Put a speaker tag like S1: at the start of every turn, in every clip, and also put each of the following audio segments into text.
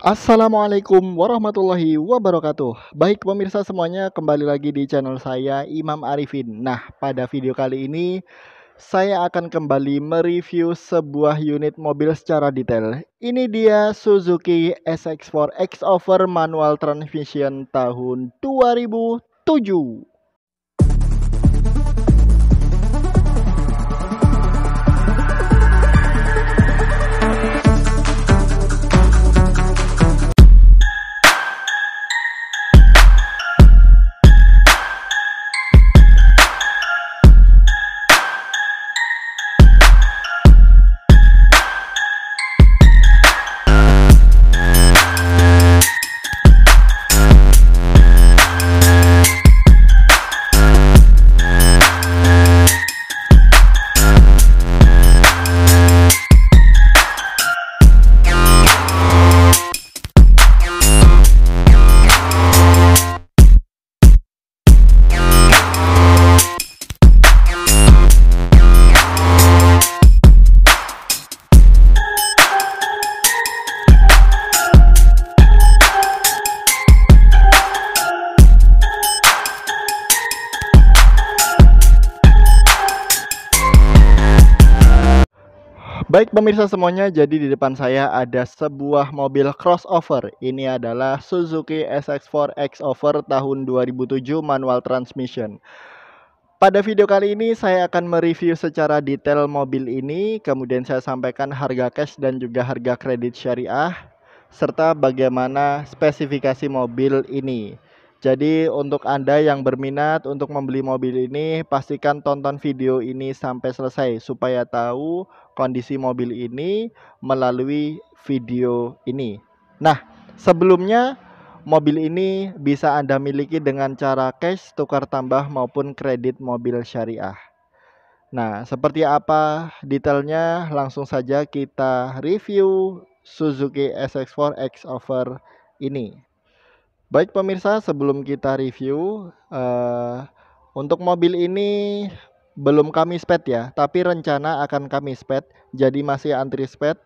S1: Assalamualaikum warahmatullahi wabarakatuh. Baik pemirsa semuanya, kembali lagi di channel saya Imam Arifin. Nah, pada video kali ini saya akan kembali mereview sebuah unit mobil secara detail. Ini dia Suzuki SX4 X-Over manual transmission tahun 2007. Baik pemirsa semuanya, jadi di depan saya ada sebuah mobil crossover. Ini adalah Suzuki SX4 X-Over tahun 2007 manual transmission. Pada video kali ini saya akan mereview secara detail mobil ini, kemudian saya sampaikan harga cash dan juga harga kredit syariah, serta bagaimana spesifikasi mobil ini. Jadi untuk Anda yang berminat untuk membeli mobil ini, pastikan tonton video ini sampai selesai supaya tahu kondisi mobil ini melalui video ini. Nah, sebelumnya mobil ini bisa Anda miliki dengan cara cash, tukar tambah maupun kredit mobil syariah. Nah, seperti apa detailnya? Langsung saja kita review Suzuki SX4 X-Over ini. Baik pemirsa, sebelum kita review, untuk mobil ini belum kami sped ya, tapi rencana akan kami sped, jadi masih antri sped.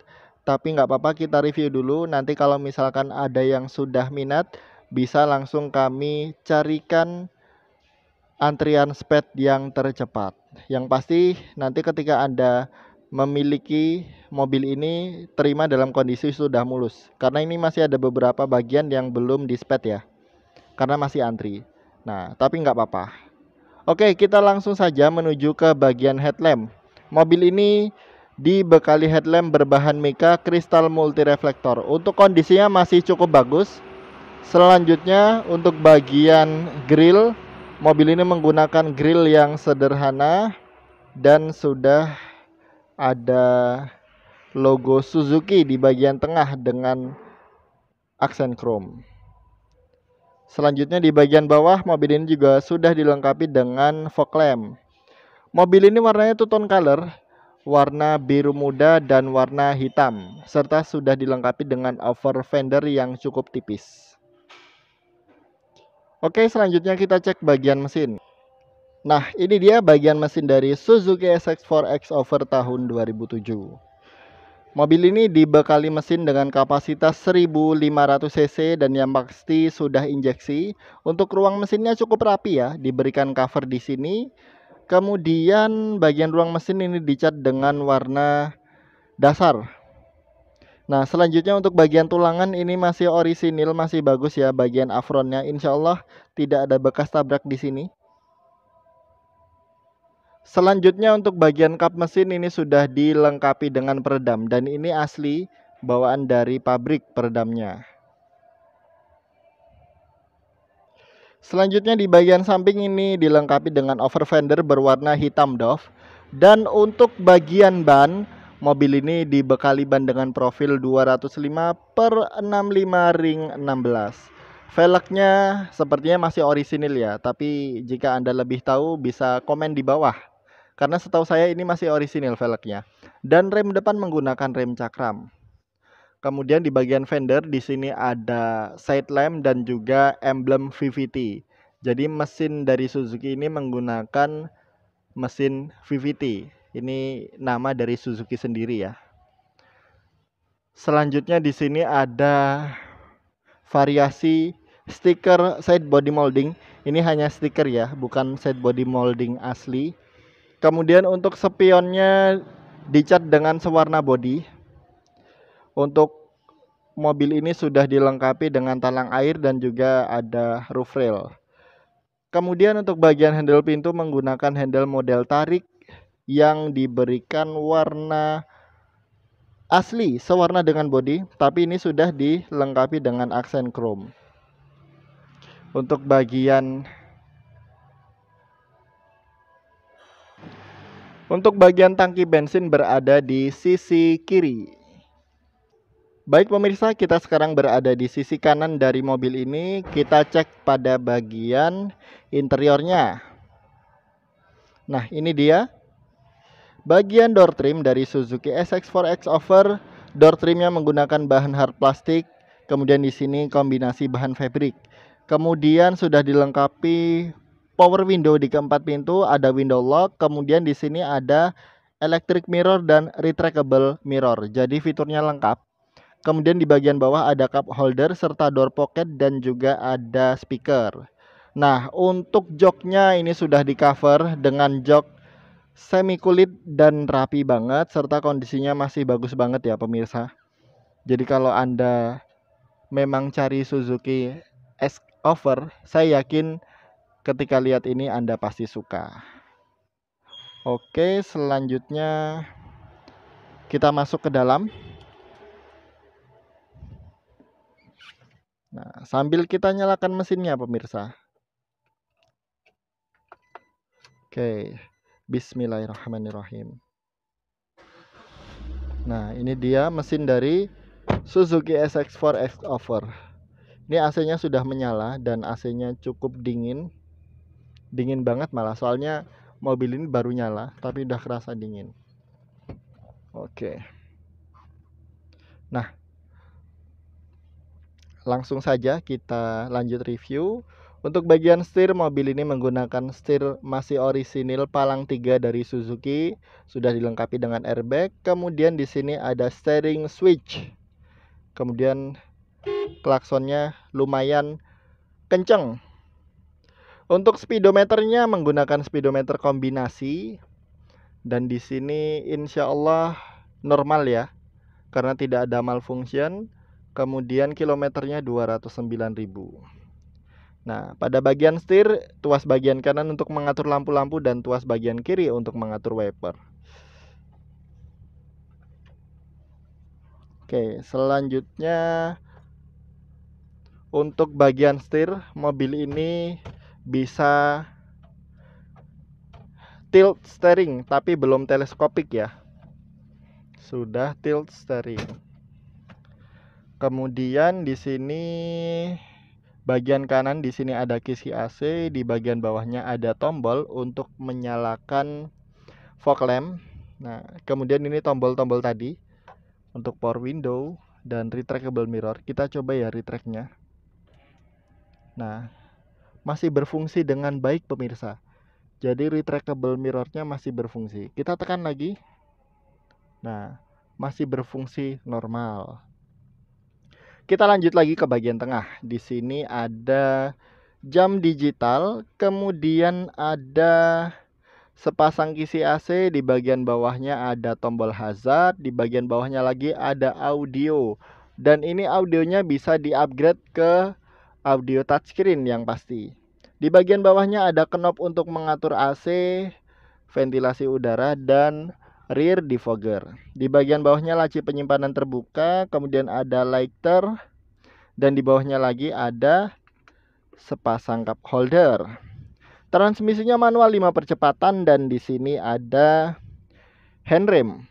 S1: Tapi nggak apa-apa, kita review dulu. Nanti kalau misalkan ada yang sudah minat, bisa langsung kami carikan antrian sped yang tercepat. Yang pasti nanti ketika Anda memiliki mobil ini, terima dalam kondisi sudah mulus. Karena ini masih ada beberapa bagian yang belum di sped ya, karena masih antri. Nah, tapi nggak apa-apa. Oke, kita langsung saja menuju ke bagian headlamp. Mobil ini dibekali headlamp berbahan mica kristal multi reflektor. Untuk kondisinya masih cukup bagus. Selanjutnya untuk bagian grill, mobil ini menggunakan grill yang sederhana dan sudah ada logo Suzuki di bagian tengah dengan aksen chrome. Selanjutnya di bagian bawah mobil ini juga sudah dilengkapi dengan fog lamp. Mobil ini warnanya two tone color, warna biru muda dan warna hitam, serta sudah dilengkapi dengan over fender yang cukup tipis. Oke, selanjutnya kita cek bagian mesin. Nah, ini dia bagian mesin dari Suzuki SX4 X-Over tahun 2007. Mobil ini dibekali mesin dengan kapasitas 1500 cc dan yang pasti sudah injeksi. Untuk ruang mesinnya cukup rapi ya, diberikan cover di sini. Kemudian bagian ruang mesin ini dicat dengan warna dasar. Nah, selanjutnya untuk bagian tulangan ini masih orisinil, masih bagus ya bagian afronnya. Insya Allah tidak ada bekas tabrak di sini. Selanjutnya untuk bagian kap mesin ini sudah dilengkapi dengan peredam dan ini asli bawaan dari pabrik peredamnya. Selanjutnya di bagian samping ini dilengkapi dengan over fender berwarna hitam doff. Dan untuk bagian ban, mobil ini dibekali ban dengan profil 205/65 ring 16. Velgnya sepertinya masih orisinil ya, tapi jika Anda lebih tahu bisa komen di bawah. Karena setahu saya ini masih orisinil velgnya. Dan rem depan menggunakan rem cakram. Kemudian di bagian fender di sini ada side lamp dan juga emblem VVT. Jadi mesin dari Suzuki ini menggunakan mesin VVT. Ini nama dari Suzuki sendiri ya. Selanjutnya di sini ada variasi stiker side body molding. Ini hanya stiker ya, bukan side body molding asli. Kemudian untuk spionnya dicat dengan sewarna body. Untuk mobil ini sudah dilengkapi dengan talang air dan juga ada roof rail. Kemudian untuk bagian handle pintu menggunakan handle model tarik yang diberikan warna asli sewarna dengan body, tapi ini sudah dilengkapi dengan aksen chrome. Untuk bagian tangki bensin berada di sisi kiri. Baik pemirsa, kita sekarang berada di sisi kanan dari mobil ini. Kita cek pada bagian interiornya. Nah, ini dia bagian door trim dari Suzuki SX4 X-Over. Door trimnya menggunakan bahan hard plastik. Kemudian di sini kombinasi bahan fabric. Kemudian sudah dilengkapi power window di keempat pintu, ada window lock. Kemudian di sini ada electric mirror dan retractable mirror. Jadi fiturnya lengkap. Kemudian di bagian bawah ada cup holder serta door pocket dan juga ada speaker. Nah, untuk joknya ini sudah di cover dengan jok semi kulit dan rapi banget serta kondisinya masih bagus banget ya pemirsa. Jadi kalau Anda memang cari Suzuki S-Over, saya yakin ketika lihat ini Anda pasti suka. Oke, selanjutnya kita masuk ke dalam. Nah, sambil kita nyalakan mesinnya pemirsa. Oke, bismillahirrahmanirrahim. Nah, ini dia mesin dari Suzuki SX4 X-Over. Ini AC-nya sudah menyala dan AC-nya cukup dingin. Dingin banget malah, soalnya mobil ini baru nyala tapi udah kerasa dingin. Oke. Nah, langsung saja kita lanjut review. Untuk bagian setir, mobil ini menggunakan setir masih orisinil palang 3 dari Suzuki, sudah dilengkapi dengan airbag. Kemudian di sini ada steering switch. Kemudian klaksonnya lumayan kenceng. Untuk speedometernya menggunakan speedometer kombinasi dan di sini insya Allah normal ya, karena tidak ada malfunction. Kemudian kilometernya 209.000. Nah, pada bagian setir, tuas bagian kanan untuk mengatur lampu-lampu dan tuas bagian kiri untuk mengatur wiper. Oke, selanjutnya untuk bagian setir, mobil ini bisa tilt steering tapi belum teleskopik ya. Sudah tilt steering. Kemudian di sini bagian kanan di sini ada kisi AC, di bagian bawahnya ada tombol untuk menyalakan fog lamp. Nah, kemudian ini tombol-tombol tadi untuk power window dan retractable mirror. Kita coba ya retract-nya. Nah, masih berfungsi dengan baik pemirsa. Jadi retractable mirrornya masih berfungsi. Kita tekan lagi. Nah, masih berfungsi normal. Kita lanjut lagi ke bagian tengah. Di sini ada jam digital, kemudian ada sepasang kisi AC, di bagian bawahnya ada tombol hazard, di bagian bawahnya lagi ada audio. Dan ini audionya bisa di-upgrade ke audio touchscreen yang pasti. Di bagian bawahnya ada knob untuk mengatur AC, ventilasi udara, dan rear defogger. Di bagian bawahnya laci penyimpanan terbuka, kemudian ada lighter, dan di bawahnya lagi ada sepasang cup holder. Transmisinya manual 5 percepatan dan di sini ada handrem.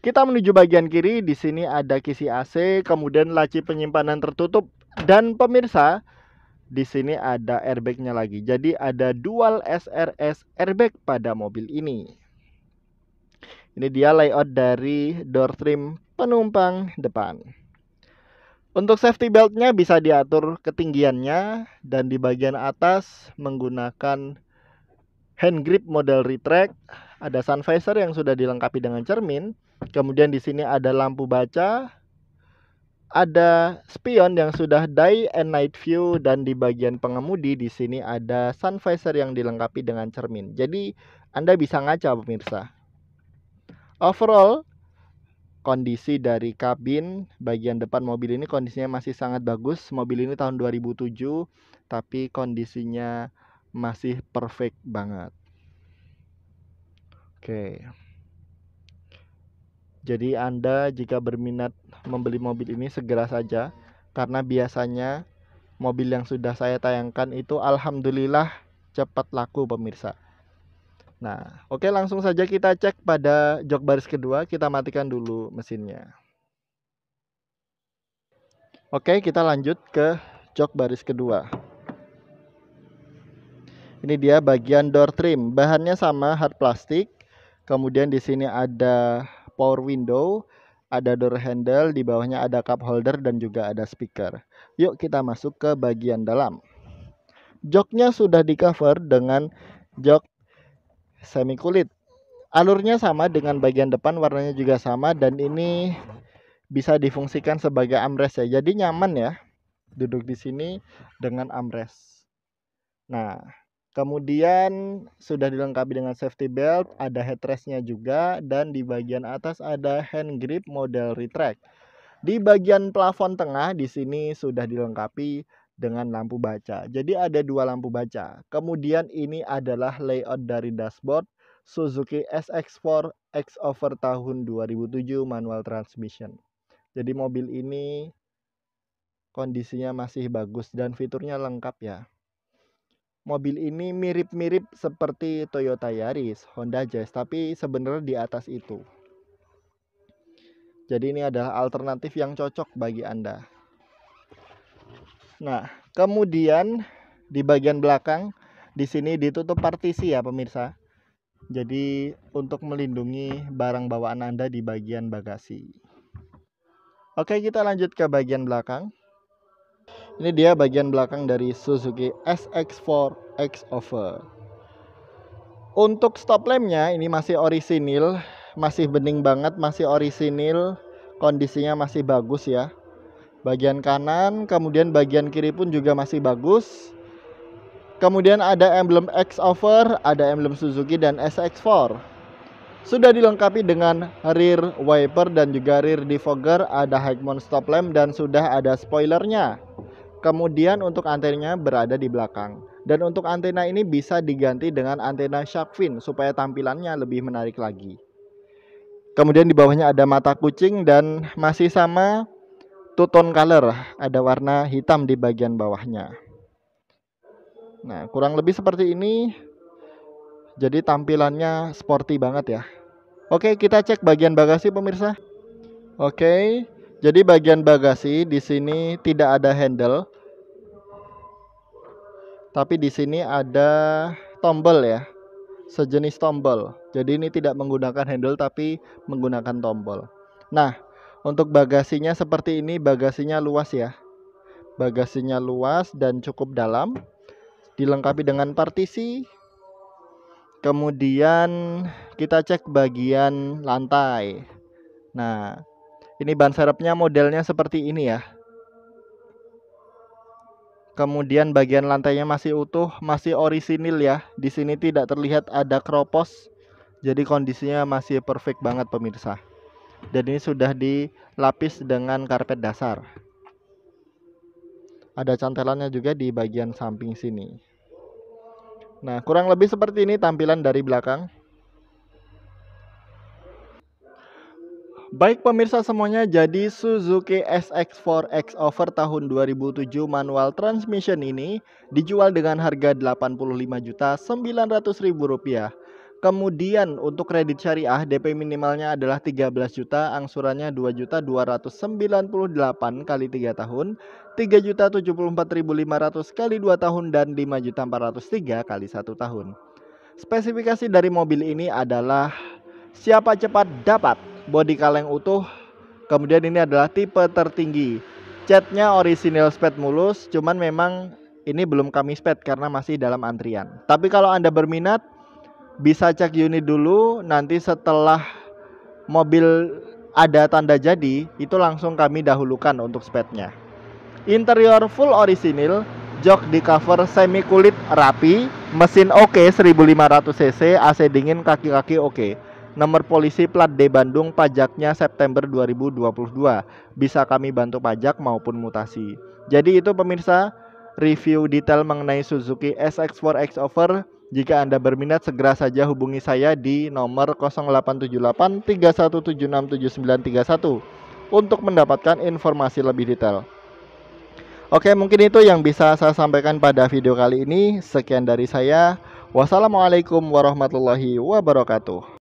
S1: Kita menuju bagian kiri, di sini ada kisi AC, kemudian laci penyimpanan tertutup, dan pemirsa, di sini ada airbagnya lagi. Jadi ada dual SRS airbag pada mobil ini. Ini dia layout dari door trim penumpang depan. Untuk safety beltnya bisa diatur ketinggiannya dan di bagian atas menggunakan hand grip model retract. Ada sun visor yang sudah dilengkapi dengan cermin. Kemudian di sini ada lampu baca, Ada spion yang sudah day and night view, dan di bagian pengemudi di sini ada sun visor yang dilengkapi dengan cermin. Jadi Anda bisa ngaca pemirsa. Overall, kondisi dari kabin bagian depan mobil ini kondisinya masih sangat bagus. Mobil ini tahun 2007, tapi kondisinya masih perfect banget. Oke. Jadi Anda jika berminat membeli mobil ini segera saja, karena biasanya mobil yang sudah saya tayangkan itu alhamdulillah cepat laku pemirsa. Nah, oke, langsung saja kita cek pada jok baris kedua. Kita matikan dulu mesinnya. Oke, kita lanjut ke jok baris kedua. Ini dia bagian door trim. Bahannya sama, hard plastik. Kemudian di sini ada power window, ada door handle, di bawahnya ada cup holder dan juga ada speaker. Yuk kita masuk ke bagian dalam. Joknya sudah di cover dengan jok semi kulit. Alurnya sama dengan bagian depan, warnanya juga sama, dan ini bisa difungsikan sebagai armrest ya. Jadi nyaman ya duduk di sini dengan armrest. Nah, kemudian sudah dilengkapi dengan safety belt, ada headrestnya juga, dan di bagian atas ada hand grip model retract. Di bagian plafon tengah di sini sudah dilengkapi dengan lampu baca. Jadi ada dua lampu baca. Kemudian ini adalah layout dari dashboard Suzuki SX4 X-Over tahun 2007 manual transmission. Jadi mobil ini kondisinya masih bagus dan fiturnya lengkap ya. Mobil ini mirip-mirip seperti Toyota Yaris, Honda Jazz, tapi sebenarnya di atas itu. Jadi ini adalah alternatif yang cocok bagi Anda. Nah, kemudian di bagian belakang di sini ditutup partisi ya pemirsa. Jadi untuk melindungi barang bawaan Anda di bagian bagasi. Oke, kita lanjut ke bagian belakang. Ini dia bagian belakang dari Suzuki SX4 X-Over. Untuk stop lampnya ini masih orisinil, masih bening banget, masih orisinil, kondisinya masih bagus ya. Bagian kanan, kemudian bagian kiri pun juga masih bagus. Kemudian ada emblem X-Over, ada emblem Suzuki dan SX4. Sudah dilengkapi dengan rear wiper dan juga rear defogger, ada high mount stop lamp dan sudah ada spoilernya. Kemudian untuk antenanya berada di belakang. Dan untuk antena ini bisa diganti dengan antena shark fin supaya tampilannya lebih menarik lagi. Kemudian di bawahnya ada mata kucing dan masih sama two tone color, ada warna hitam di bagian bawahnya. Nah, kurang lebih seperti ini. Jadi tampilannya sporty banget ya. Oke, kita cek bagian bagasi pemirsa. Oke, jadi bagian bagasi di sini tidak ada handle. Tapi di sini ada tombol ya, sejenis tombol. Jadi ini tidak menggunakan handle tapi menggunakan tombol. Nah, untuk bagasinya seperti ini, bagasinya luas ya. Bagasinya luas dan cukup dalam. Dilengkapi dengan partisi. Kemudian kita cek bagian lantai. Nah, ini ban serepnya modelnya seperti ini ya. Kemudian bagian lantainya masih utuh, masih orisinil ya. Di sini tidak terlihat ada kropos. Jadi kondisinya masih perfect banget pemirsa. Dan ini sudah dilapis dengan karpet dasar. Ada cantelannya juga di bagian samping sini. Nah, kurang lebih seperti ini tampilan dari belakang. Baik pemirsa semuanya, jadi Suzuki SX4 X-Over tahun 2007 manual transmission ini dijual dengan harga Rp85.900.000. Kemudian untuk kredit syariah DP minimalnya adalah 13 juta, angsurannya 2.298 kali 3 tahun, 3.074.500 kali 2 tahun, dan 5.403 kali 1 tahun. Spesifikasi dari mobil ini adalah siapa cepat dapat, bodi kaleng utuh. Kemudian ini adalah tipe tertinggi, catnya orisinil sped mulus, cuman memang ini belum kami sped karena masih dalam antrian. Tapi kalau Anda berminat bisa cek unit dulu, nanti setelah mobil ada tanda jadi, itu langsung kami dahulukan untuk speknya. Interior full orisinil, jok di cover semi kulit rapi, mesin oke 1500 cc, AC dingin, kaki-kaki oke. Nomor polisi plat D Bandung, pajaknya September 2022. Bisa kami bantu pajak maupun mutasi. Jadi itu pemirsa, review detail mengenai Suzuki SX4 X-Over. Jika Anda berminat, segera saja hubungi saya di nomor 0878 31767931 untuk mendapatkan informasi lebih detail. Oke, mungkin itu yang bisa saya sampaikan pada video kali ini. Sekian dari saya. Wassalamualaikum warahmatullahi wabarakatuh.